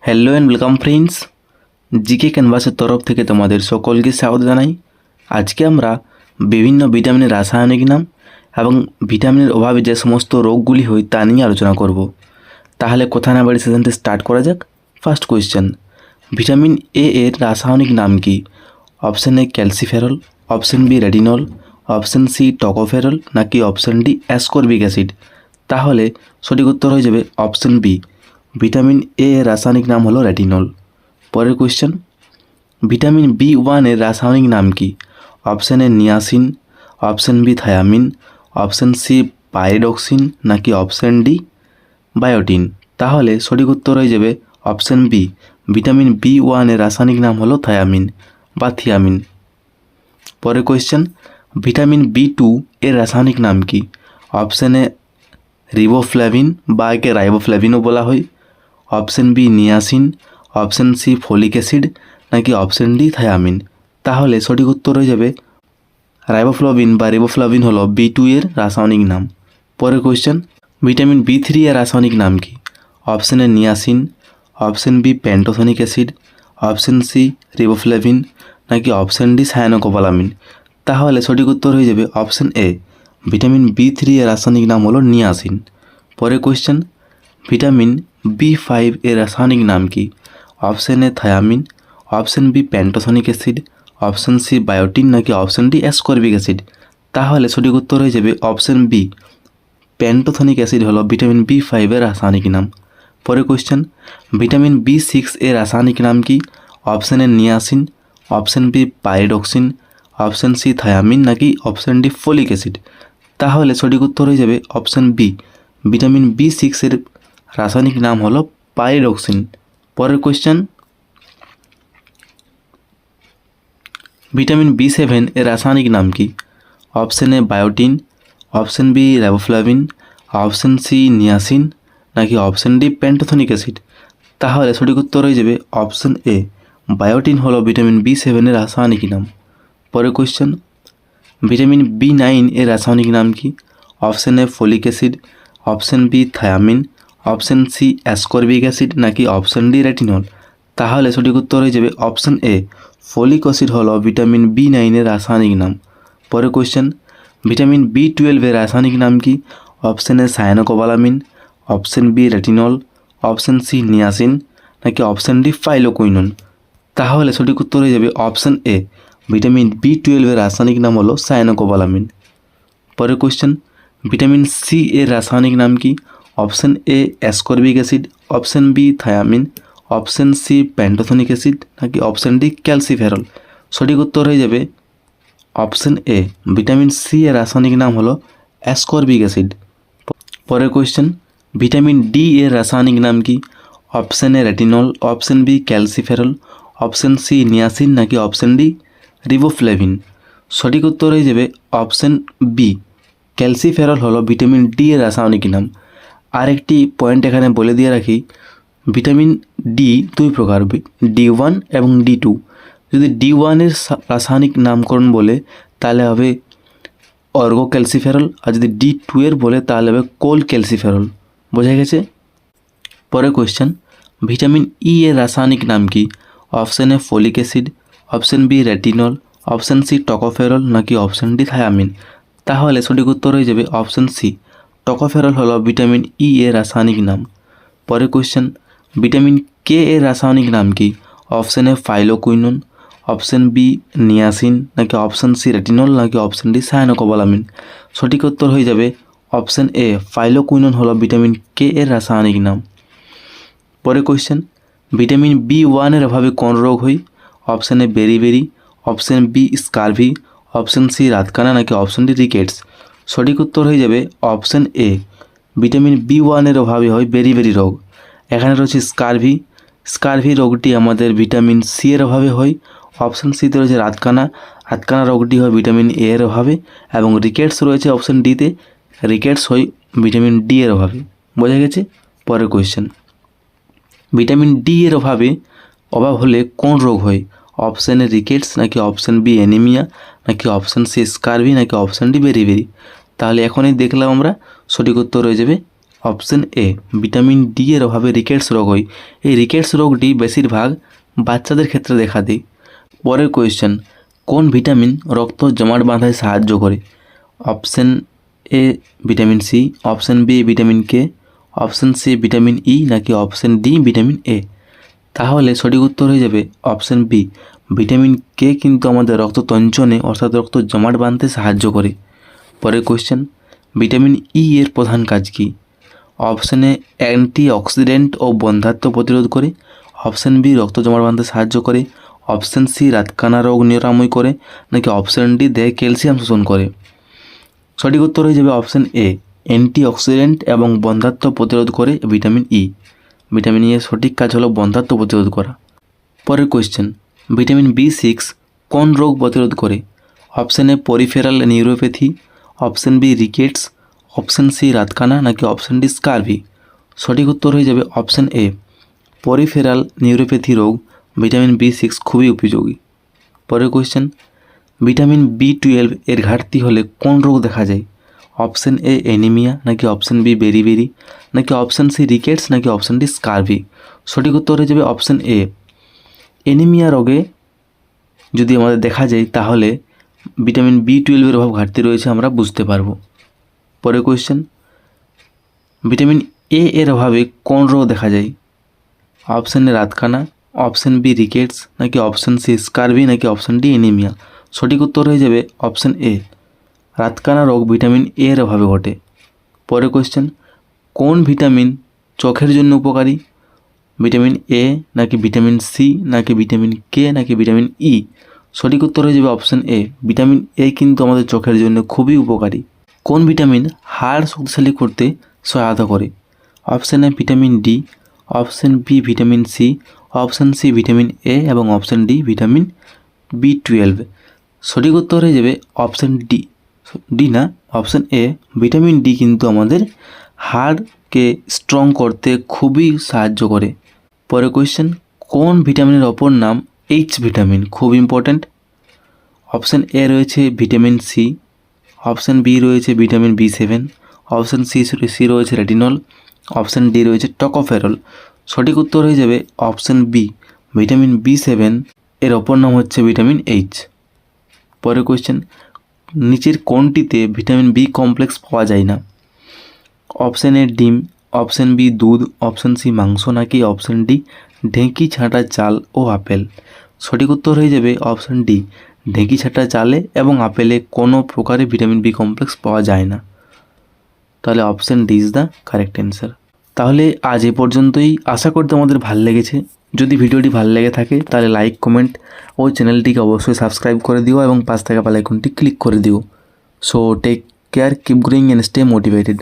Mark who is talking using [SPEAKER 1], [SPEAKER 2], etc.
[SPEAKER 1] Hello and welcome friends, GK ক্যানভাসের তরফ থেকে তোমাদের সকলকে স্বাগত জানাই। আজকে আমরা বিভিন্ন ভিটামিনের রাসায়নিক নাম এবং ভিটামিনের অভাবে যে সমস্ত রোগগুলি হয় তা নিয়ে আলোচনা করব। তাহলে কথা না বাড়ি সেশনটি স্টার্ট করা যাক। ফার্স্ট কোয়েশ্চেন, ভিটামিন এ এর রাসায়নিক নাম কি? Option A calciferol, option B retinol, option C tocopherol, নাকি অপশন ডি অ্যাসকর্বিক অ্যাসিড? তাহলে সঠিক উত্তর হয়ে যাবে অপশন বি, ভিটামিন এ এর রাসায়নিক নাম হলো রেটিনল। পরের কোয়েশ্চেন, ভিটামিন বি1 এর রাসায়নিক নাম কি? Option A niacin, option B thiamine, option C pyridoxine, নাকি অপশন ডি বায়োটিন? তাহলে সঠিক উত্তর হয়ে যাবে অপশন বি, ভিটামিন বি1 এর রাসায়নিক নাম হলো থায়ামিন বা থিয়ামিন। পরের কোয়েশ্চেন, ভিটামিন বি2 এর রাসায়নিক নাম কি? অপশন এ রিবোফ্ল্যাভিন বা একে রাইবোফ্ল্যাভিনও বলা হয়, option B niacin, option C folic acid, নাকি অপশন ডি থায়ামিন? তাহলে সঠিক উত্তর হয়ে যাবে রাইবোফ্লাভিন বা রিবোফ্লাভিন হলো বি2 এর রাসায়নিক নাম। পরের কোয়েশ্চেন, ভিটামিন বি3 এর রাসায়নিক নাম কি? Option A niacin, option B pantothenic acid, option C riboflavin, নাকি অপশন ডি সায়ানোকোবালামিন? তাহলে সঠিক উত্তর হয়ে যাবে অপশন এ, ভিটামিন বি3 এর রাসায়নিক নাম হলো নিয়াসিন। পরের কোয়েশ্চেন, ভিটামিন বি5 এর রাসায়নিক নাম কি? Option A thiamine, option B pantothenic acid, option C biotin, নাকি অপশন ডি অ্যাসকর্বিক অ্যাসিড? তাহলে সঠিক উত্তর হয়ে যাবে অপশন বি, প্যান্টোথেনিক অ্যাসিড হলো ভিটামিন বি5 এর রাসায়নিক নাম। পরের কোয়েশ্চেন, ভিটামিন বি6 এর রাসায়নিক নাম কি? Option A niacin, option B pyridoxine, option C thiamine, নাকি অপশন ডি ফলিক অ্যাসিড? তাহলে সঠিক উত্তর হয়ে যাবে অপশন বি, ভিটামিন বি6 এর রাসায়নিক নাম হলো পাইরিডক্সিন। পরের কোয়েশ্চেন, ভিটামিন বি7 এর রাসায়নিক নাম কি? Option A biotin, option B riboflavin, option C niacin, নাকি অপশন ডি প্যান্টোথেনিক অ্যাসিড? তাহলে সঠিক উত্তর হয়ে যাবে অপশন এ, বায়োটিন হলো ভিটামিন বি7 এর রাসায়নিক নাম। পরের কোয়েশ্চেন, ভিটামিন বি9 এর রাসায়নিক নাম কি? Option A folic acid, option B thiamine, option C ascorbic acid, নাকি অপশন ডি রেটিনল? তাহলে সঠিক উত্তর হয়ে যাবে অপশন এ, ফলিক অ্যাসিড হলো ভিটামিন বি9 এর রাসায়নিক নাম। পরের কোয়েশ্চেন, ভিটামিন বি12 এর রাসায়নিক নাম কি? Option A cyanocobalamin, option B retinol, option C niacin, নাকি অপশন ডি ফাইলোকুইনন? তাহলে সঠিক উত্তর হয়ে যাবে অপশন এ, ভিটামিন বি12 এর রাসায়নিক নাম হলো সায়ানোকোবালামিন। পরের কোয়েশ্চেন, ভিটামিন সি এর রাসায়নিক নাম কি? Option A ascorbic acid, option B thiamine, option C pantothenic acid, নাকি অপশন ডি ক্যালসিফেরল? সঠিক উত্তর হয়ে যাবে অপশন এ, ভিটামিন সি এর রাসায়নিক নাম হলো অ্যাসকর্বিক অ্যাসিড। পরের কোয়েশ্চেন, ভিটামিন ডি এর রাসায়নিক নাম কি? Option A retinol, option B calciferol, option C niacin, নাকি অপশন ডি রিবোফ্ল্যাভিন? সঠিক উত্তর হয়ে যাবে অপশন বি, ক্যালসিফেরল হলো ভিটামিন ডি এর রাসায়নিক নাম। আরেকটি পয়েন্ট এখানে বলে দিয়ে রাখি, ভিটামিন ডি দুই প্রকার, ডি1 এবং ডি2। যদি ডি1 এর রাসায়নিক নামকরণ বলে তাহলে হবে অর্গো ক্যালসিফেরল, আর যদি ডি2 এর বলে তাহলে হবে কোল ক্যালসিফেরল। বোঝা গেছে? পরের কোয়েশ্চেন, ভিটামিন ই এর রাসায়নিক নাম কি? Option A folic acid, option B retinol, option C tocopherol, নাকি অপশন ডি থায়ামিন? তাহলে সঠিক উত্তর হয়ে যাবে অপশন সি, টকোফেরল হলো ভিটামিন ই এর রাসায়নিক নাম। পরের কোয়েশ্চেন, ভিটামিন কে এর রাসায়নিক নাম কি? Option A phylloquinone, option B niacin, নাকি অপশন সি রেটিনল, নাকি অপশন ডি সায়ানোকোবালামিন? সঠিক উত্তর হয়ে যাবে অপশন এ, ফাইলোকুইনন হলো ভিটামিন কে এর রাসায়নিক নাম। পরের কোয়েশ্চেন, ভিটামিন বি1 এর অভাবে কোন রোগ হয়? Option A beriberi, option B scurvy, option C রাতকানা, নাকি অপশন ডি রিকেটস? সঠিক উত্তর হয়ে যাবে অপশন এ, ভিটামিন বি1 এর অভাবে হয় বেরিবেরি রোগ। এখানে রয়েছে স্কারভি, স্কারভি রোগটি আমাদের ভিটামিন সি এর অভাবে হয়। অপশন সিতে রয়েছে রাতকানা, রাতকানা রোগটি হয় ভিটামিন এ এর অভাবে, এবং রিকেটস রয়েছে অপশন ডিতে, রিকেটস হয় ভিটামিন ডি এর অভাবে। বোঝা গেছে? পরের কোয়েশ্চেন, ভিটামিন ডি এর অভাব হলে কোন রোগ হয়? অপশন এ রিকেটস, নাকি অপশন বি অ্যানিমিয়া, নাকি অপশন সি স্কারভি, নাকি অপশন ডি বেরিবেরি? তাহলে এখনই দেখলাম আমরা, সঠিক উত্তর হয়ে যাবে অপশন এ ভিটামিন ডি এর অভাবে রিকেটস রোগ হয়। এই রিকেটস রোগটি বেশিরভাগ বাচ্চাদের ক্ষেত্রে দেখা দেয়। পরের কোয়েশ্চেন, কোন ভিটামিন রক্ত জমাট বাঁধায় সাহায্য করে? Option A vitamin C, option B vitamin K, option C vitamin E নাকি অপশন ডি ভিটামিন এ? তাহলে সঠিক উত্তর হয়ে যাবে অপশন বি, ভিটামিন কে কিন্তু আমাদের রক্ত তঞ্চনে অর্থাৎ রক্ত জমাট বাঁধতে সাহায্য করে। পরের কোয়েশ্চেন, ভিটামিন ই এর প্রধান কাজ কী? অপশন এ অ্যান্টি অক্সিডেন্ট ও বন্ধ্যাত্ব প্রতিরোধ করে, অপশন বি রক্ত জমাট বাঁধতে সাহায্য করে, অপশন সি রাতকানা রোগ নিরাময় করে নাকি অপশন ডি দেহে ক্যালসিয়াম শোষণ করে? সঠিক উত্তর হয়ে যাবে অপশন এ, অ্যান্টি অক্সিডেন্ট এবং বন্ধ্যাত্ব প্রতিরোধ করে ভিটামিন ই। ভিটামিন ই এর সঠিক কাজ হলো বন্ধ্যাত্ব প্রতিরোধ করা। পরের কোয়েশ্চেন, ভিটামিন বি6 কোন রোগ প্রতিরোধ করে? Option A peripheral neuropathy, option B rickets, option C রাতকানা নাকি অপশন ডি স্কারভি? সঠিক উত্তর হয়ে যাবে অপশন এ, পরিফেরাল নিউরোপ্যাথি রোগ ভিটামিন বি6 খুবই উপযোগী। পরের কোয়েশ্চেন, ভিটামিন বি12 এর ঘাটতি হলে কোন রোগ দেখা যায়? অপশন এ অ্যানিমিয়া নাকি অপশন বি বেরিবেরি নাকি অপশন সি রিকেটস নাকি অপশন ডি স্কারভি? সঠিক উত্তর হয়ে যাবে অপশন এ, অ্যানিমিয়া রোগে যদি আমাদের দেখা যায় তাহলে ভিটামিন বি12 এর অভাব ঘাটতি রয়েছে আমরা বুঝতে পারবো। পরের কোয়েশ্চেন, ভিটামিন এ এর অভাবে কোন রোগ দেখা যায়? অপশন এ রাতকানা, অপশন বি রিকেটস নাকি অপশন সি স্কারভি নাকি অপশন ডি অ্যানিমিয়া? সঠিক উত্তর হয়ে যাবে অপশন এ, রাতকানা রোগ ভিটামিন এ এর অভাবে ঘটে। পরের কোয়েশ্চেন, কোন ভিটামিন চোখের জন্য উপকারী? ভিটামিন এ নাকি ভিটামিন সি নাকি ভিটামিন কে নাকি ভিটামিন ই? সঠিক উত্তর হয়ে যাবে অপশন এ, ভিটামিন এ কিন্তু আমাদের চোখের জন্য খুবই উপকারী। কোন ভিটামিন হাড় শক্তিশালী করতে সহায়তা করে? Option A vitamin D, option B vitamin C, option C vitamin A এবং অপশন ডি ভিটামিন বি12। সঠিক উত্তর হয়ে যাবে অপশন ডি, ডি না অপশন এ, ভিটামিন ডি কিন্তু আমাদের হাড়কে স্ট্রং করতে খুবই সাহায্য করে। পরের কোয়েশ্চেন, কোন ভিটামিনের অপর নাম এইচ ভিটামিন? খুব ইম্পর্ট্যান্ট। অপশন এ রয়েছে ভিটামিন সি, অপশন বি রয়েছে ভিটামিন বি7, অপশন সি রয়েছে রেটিনল, অপশন ডি রয়েছে টকোফেরল। সঠিক উত্তর হয়ে যাবে অপশন বি, ভিটামিন বি7 এর অপর নাম হচ্ছে ভিটামিন এইচ। পরের কোয়েশ্চেন, নিচের কোনটিতে ভিটামিন বি কমপ্লেক্স পাওয়া যায় না? অপশন এ ডিম, অপশন বি দুধ, অপশন সি মাংস নাকি অপশন ডি ঢেঁকি ছাঁটা চাল ও আপেল? সঠিক উত্তর হয়ে যাবে অপশন ডি, ঢেঁকি ছাঁটা চালে এবং আপেলে কোনো প্রকারে ভিটামিন বি কমপ্লেক্স পাওয়া যায় না। তাহলে option D is the correct answer. তাহলে আজ এ পর্যন্তই। আশা করতে আমাদের ভালো লেগেছে। যদি ভিডিওটি ভালো লেগে থাকে তাহলে লাইক, কমেন্ট ও চ্যানেলটিকে অবশ্যই সাবস্ক্রাইব করে দিও এবং পাশ থাকা বেল আইকনটি ক্লিক করে দিও। So take care, keep growing and stay motivated.